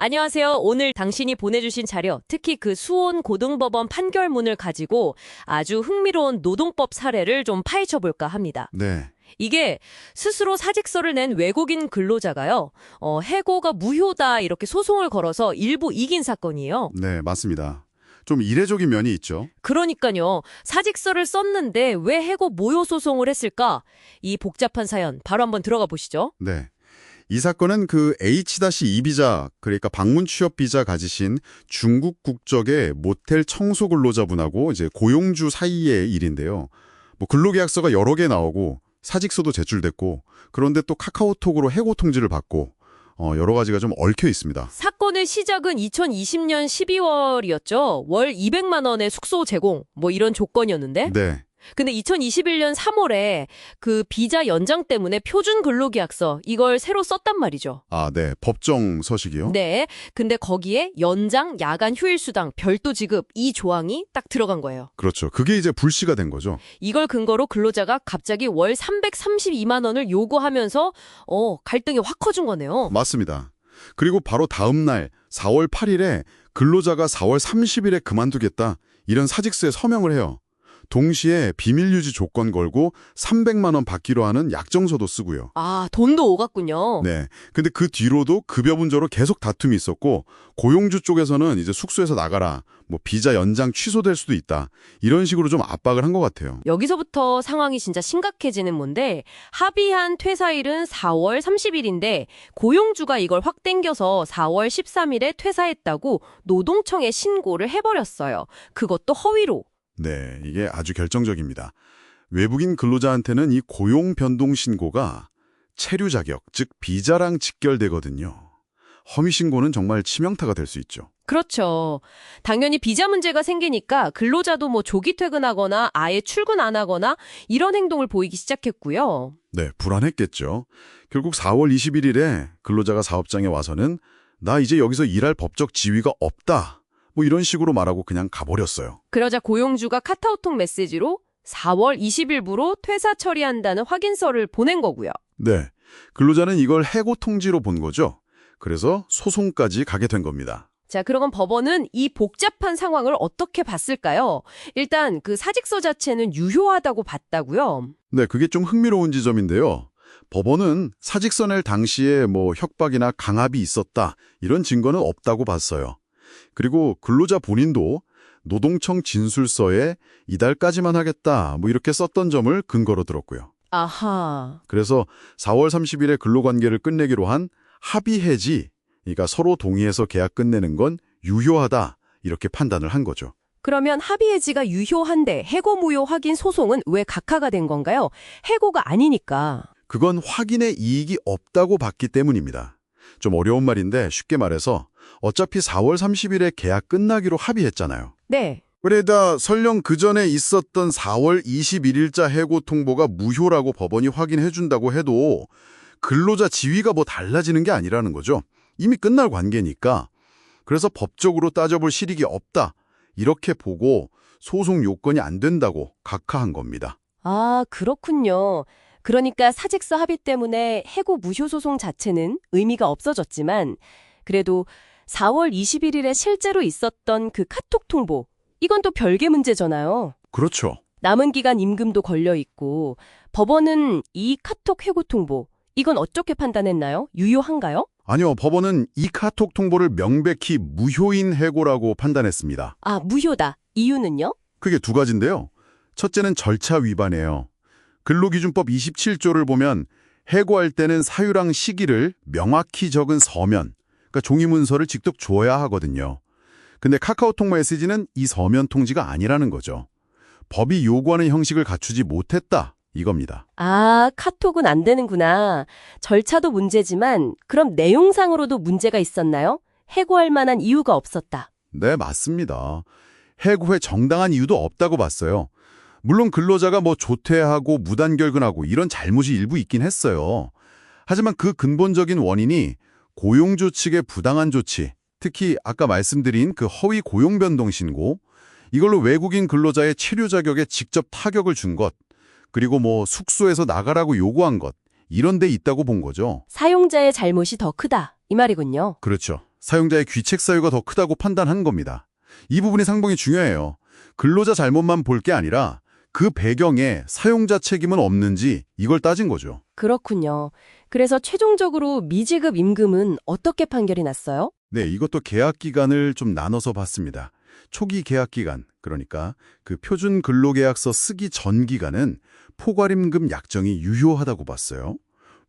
안녕하세요. 오늘 당신이 보내주신 자료, 특히 그 수원 고등법원 판결문을 가지고 아주 흥미로운 노동법 사례를 좀 파헤쳐볼까 합니다. 네, 이게 스스로 사직서를 낸 외국인 근로자가요, 해고가 무효다 이렇게 소송을 걸어서 일부 이긴 사건이에요. 네, 맞습니다. 좀 이례적인 면이 있죠. 그러니까요, 사직서를 썼는데 왜 해고 무효 소송을 했을까? 이 복잡한 사연 바로 한번 들어가 보시죠. 네. 이 사건은 그 H-2 비자, 그러니까 방문 취업 비자 가지신 중국 국적의 모텔 청소 근로자분하고 이제 고용주 사이의 일인데요. 뭐 근로계약서가 여러 개 나오고 사직서도 제출됐고 그런데 또 카카오톡으로 해고 통지를 받고 여러 가지가 좀 얽혀 있습니다. 사건의 시작은 2020년 12월이었죠. 월 200만 원의 숙소 제공, 뭐 이런 조건이었는데. 네. 근데 2021년 3월에 그 비자 연장 때문에 표준 근로계약서 이걸 새로 썼단 말이죠. 아, 네. 법정 서식이요? 네. 근데 거기에 연장 야간 휴일 수당 별도 지급 이 조항이 딱 들어간 거예요. 그렇죠. 그게 이제 불씨가 된 거죠. 이걸 근거로 근로자가 갑자기 월 332만 원을 요구하면서 갈등이 확 커진 거네요. 맞습니다. 그리고 바로 다음 날 4월 8일에 근로자가 4월 30일에 그만두겠다. 이런 사직서에 서명을 해요. 동시에 비밀 유지 조건 걸고 300만 원 받기로 하는 약정서도 쓰고요. 아, 돈도 오갔군요. 네. 근데 그 뒤로도 급여 문제로 계속 다툼이 있었고 고용주 쪽에서는 이제 숙소에서 나가라. 뭐 비자 연장 취소될 수도 있다. 이런 식으로 좀 압박을 한 것 같아요. 여기서부터 상황이 진짜 심각해지는 건데 합의한 퇴사일은 4월 30일인데 고용주가 이걸 확 땡겨서 4월 13일에 퇴사했다고 노동청에 신고를 해버렸어요. 그것도 허위로. 네, 이게 아주 결정적입니다. 외국인 근로자한테는 이 고용 변동 신고가 체류 자격, 즉 비자랑 직결되거든요. 허위 신고는 정말 치명타가 될 수 있죠. 그렇죠. 당연히 비자 문제가 생기니까 근로자도 뭐 조기 퇴근하거나 아예 출근 안 하거나 이런 행동을 보이기 시작했고요. 네, 불안했겠죠. 결국 4월 21일에 근로자가 사업장에 와서는 나 이제 여기서 일할 법적 지위가 없다. 뭐 이런 식으로 말하고 그냥 가버렸어요. 그러자 고용주가 카카오톡 메시지로 4월 20일부로 퇴사 처리한다는 확인서를 보낸 거고요. 네, 근로자는 이걸 해고 통지로 본 거죠. 그래서 소송까지 가게 된 겁니다. 자, 그러면 법원은 이 복잡한 상황을 어떻게 봤을까요? 일단 그 사직서 자체는 유효하다고 봤다고요. 네, 그게 좀 흥미로운 지점인데요. 법원은 사직서 낼 당시에 뭐 협박이나 강압이 있었다 이런 증거는 없다고 봤어요. 그리고 근로자 본인도 노동청 진술서에 이달까지만 하겠다 뭐 이렇게 썼던 점을 근거로 들었고요. 아하. 그래서 4월 30일에 근로관계를 끝내기로 한 합의 해지, 그러니까 서로 동의해서 계약 끝내는 건 유효하다 이렇게 판단을 한 거죠. 그러면 합의 해지가 유효한데 해고 무효 확인 소송은 왜 각하가 된 건가요? 해고가 아니니까. 그건 확인의 이익이 없다고 봤기 때문입니다. 좀 어려운 말인데 쉽게 말해서 어차피 4월 30일에 계약 끝나기로 합의했잖아요. 네. 그래다 설령 그 전에 있었던 4월 21일자 해고 통보가 무효라고 법원이 확인해준다고 해도 근로자 지위가 뭐 달라지는 게 아니라는 거죠. 이미 끝날 관계니까. 그래서 법적으로 따져볼 실익이 없다. 이렇게 보고 소송 요건이 안 된다고 각하한 겁니다. 아, 그렇군요. 그러니까 사직서 합의 때문에 해고 무효 소송 자체는 의미가 없어졌지만 그래도 4월 21일에 실제로 있었던 그 카톡 통보, 이건 또 별개 문제잖아요. 그렇죠. 남은 기간 임금도 걸려 있고 법원은 이 카톡 해고 통보, 이건 어떻게 판단했나요? 유효한가요? 아니요, 법원은 이 카톡 통보를 명백히 무효인 해고라고 판단했습니다. 아, 무효다. 이유는요? 그게 두 가지인데요. 첫째는 절차 위반이에요. 근로기준법 27조를 보면 해고할 때는 사유랑 시기를 명확히 적은 서면, 그러니까 종이 문서를 직접 줘야 하거든요. 근데 카카오톡 메시지는 이 서면 통지가 아니라는 거죠. 법이 요구하는 형식을 갖추지 못했다, 이겁니다. 아, 카톡은 안 되는구나. 절차도 문제지만 그럼 내용상으로도 문제가 있었나요? 해고할 만한 이유가 없었다. 네, 맞습니다. 해고에 정당한 이유도 없다고 봤어요. 물론 근로자가 뭐 조퇴하고 무단결근하고 이런 잘못이 일부 있긴 했어요. 하지만 그 근본적인 원인이 고용주 측의 부당한 조치, 특히 아까 말씀드린 그 허위 고용 변동 신고, 이걸로 외국인 근로자의 체류 자격에 직접 타격을 준 것, 그리고 뭐 숙소에서 나가라고 요구한 것, 이런 데 있다고 본 거죠. 사용자의 잘못이 더 크다. 이 말이군요. 그렇죠. 사용자의 귀책 사유가 더 크다고 판단한 겁니다. 이 부분이 상당히 중요해요. 근로자 잘못만 볼 게 아니라 그 배경에 사용자 책임은 없는지 이걸 따진 거죠. 그렇군요. 그래서 최종적으로 미지급 임금은 어떻게 판결이 났어요? 네, 이것도 계약 기간을 좀 나눠서 봤습니다. 초기 계약 기간, 그러니까 그 표준 근로계약서 쓰기 전 기간은 포괄임금 약정이 유효하다고 봤어요.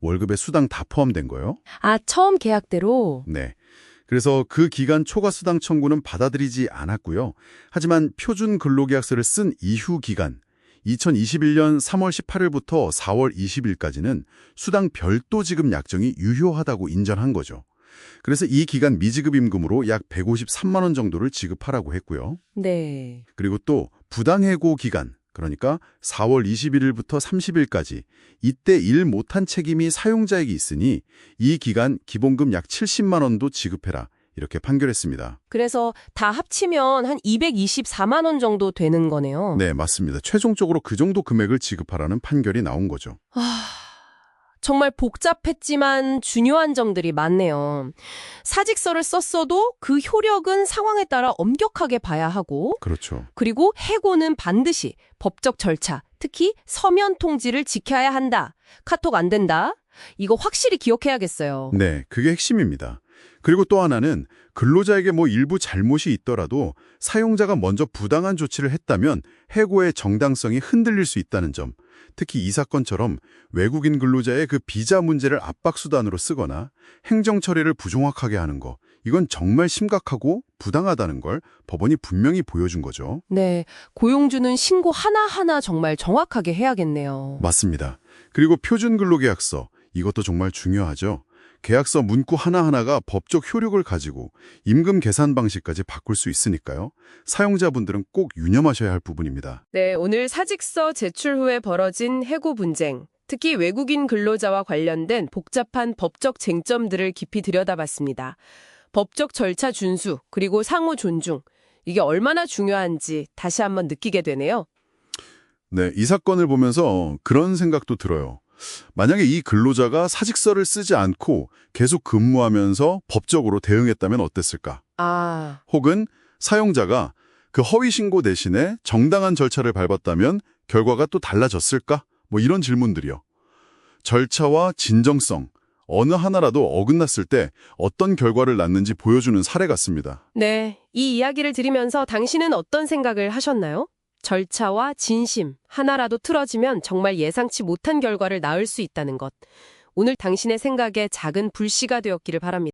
월급에 수당 다 포함된 거요. 아, 처음 계약대로? 네. 그래서 그 기간 초과 수당 청구는 받아들이지 않았고요. 하지만 표준 근로계약서를 쓴 이후 기간, 2021년 3월 18일부터 4월 20일까지는 수당 별도 지급 약정이 유효하다고 인정한 거죠. 그래서 이 기간 미지급 임금으로 약 153만 원 정도를 지급하라고 했고요. 네. 그리고 또 부당해고 기간, 그러니까 4월 21일부터 30일까지 이때 일 못한 책임이 사용자에게 있으니 이 기간 기본금 약 70만 원도 지급해라. 이렇게 판결했습니다. 그래서 다 합치면 한 224만 원 정도 되는 거네요. 네, 맞습니다. 최종적으로 그 정도 금액을 지급하라는 판결이 나온 거죠. 정말 복잡했지만 중요한 점들이 많네요. 사직서를 썼어도 그 효력은 상황에 따라 엄격하게 봐야 하고, 그렇죠. 그리고 해고는 반드시 법적 절차, 특히 서면 통지를 지켜야 한다. 카톡 안 된다. 이거 확실히 기억해야겠어요. 네, 그게 핵심입니다. 그리고 또 하나는 근로자에게 뭐 일부 잘못이 있더라도 사용자가 먼저 부당한 조치를 했다면 해고의 정당성이 흔들릴 수 있다는 점. 특히 이 사건처럼 외국인 근로자의 그 비자 문제를 압박수단으로 쓰거나 행정 처리를 부정확하게 하는 거. 이건 정말 심각하고 부당하다는 걸 법원이 분명히 보여준 거죠. 네, 고용주는 신고 하나하나 정말 정확하게 해야겠네요. 맞습니다. 그리고 표준 근로계약서. 이것도 정말 중요하죠. 계약서 문구 하나하나가 법적 효력을 가지고 임금 계산 방식까지 바꿀 수 있으니까요. 사용자분들은 꼭 유념하셔야 할 부분입니다. 네, 오늘 사직서 제출 후에 벌어진 해고 분쟁, 특히 외국인 근로자와 관련된 복잡한 법적 쟁점들을 깊이 들여다봤습니다. 법적 절차 준수, 그리고 상호 존중, 이게 얼마나 중요한지 다시 한번 느끼게 되네요. 네, 이 사건을 보면서 그런 생각도 들어요. 만약에 이 근로자가 사직서를 쓰지 않고 계속 근무하면서 법적으로 대응했다면 어땠을까? 아, 혹은 사용자가 그 허위 신고 대신에 정당한 절차를 밟았다면 결과가 또 달라졌을까? 뭐 이런 질문들이요. 절차와 진정성, 어느 하나라도 어긋났을 때 어떤 결과를 낳는지 보여주는 사례 같습니다. 네, 이 이야기를 들으면서 당신은 어떤 생각을 하셨나요? 절차와 진심, 하나라도 틀어지면 정말 예상치 못한 결과를 낳을 수 있다는 것. 오늘 당신의 생각에 작은 불씨가 되었기를 바랍니다.